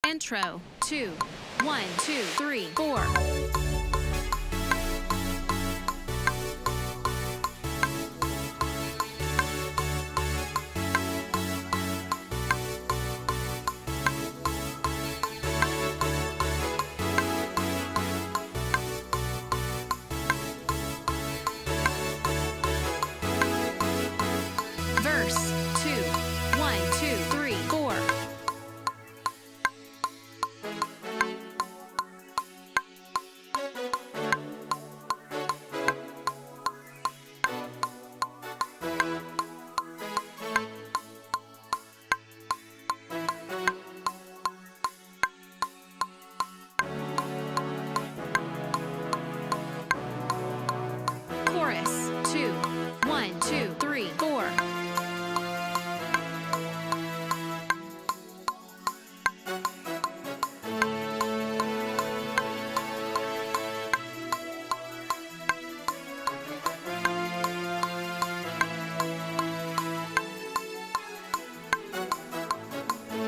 Intro, 2, 1, 2, 3, 4. Verse, 2, 1, 2, 3, 4. Chorus, 2, 1, 2, 3, 4.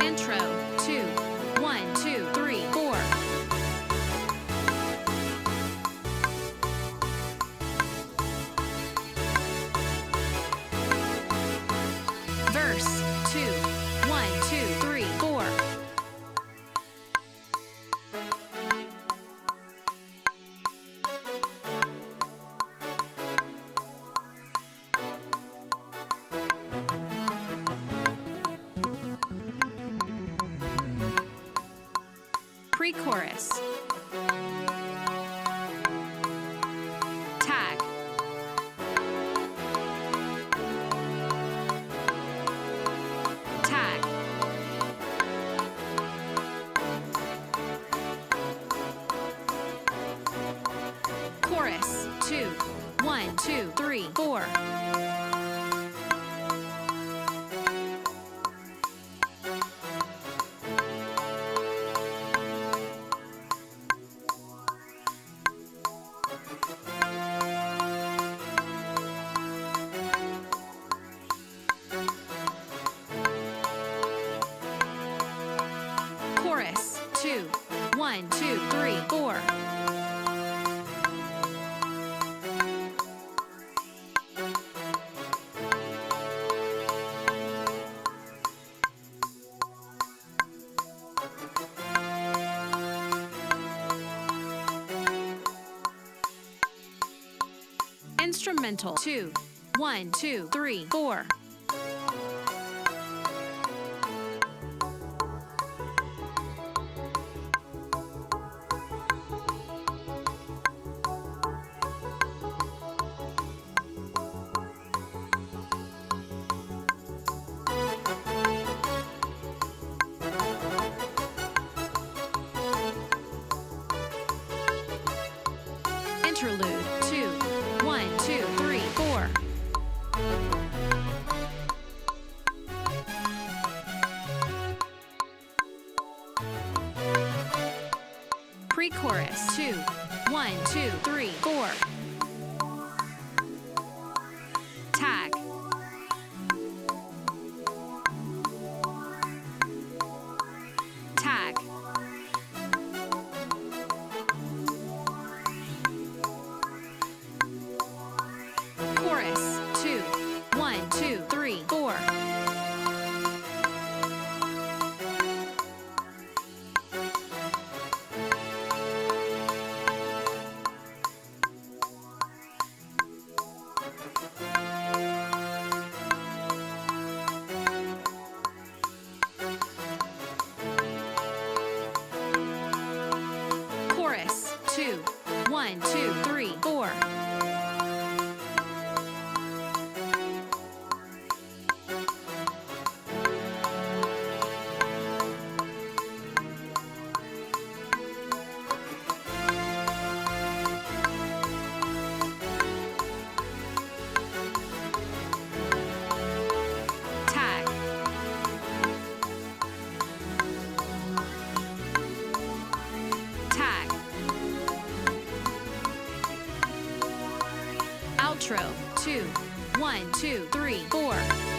Intro, 2, 1, 2, 3, 4. Verse, 2, 1, 2, 3, 4. Pre-chorus. Tag. Tag. Chorus, 2, 1, 2, 3, 4. Chorus, 2, 1, 2, 3, 4. Instrumental, 2, 1, 2, 3, 4. Interlude, 2, 1, 2, 3, 4. Pre-chorus, 2, 1, 2, 3, 4. Tag. Tag. Chorus, 2, 1, 2, 3, 4. Chorus, 2, 1, 2, 3, 4. Tag. Tag. Outro, 2, 1, 2, 3, 4.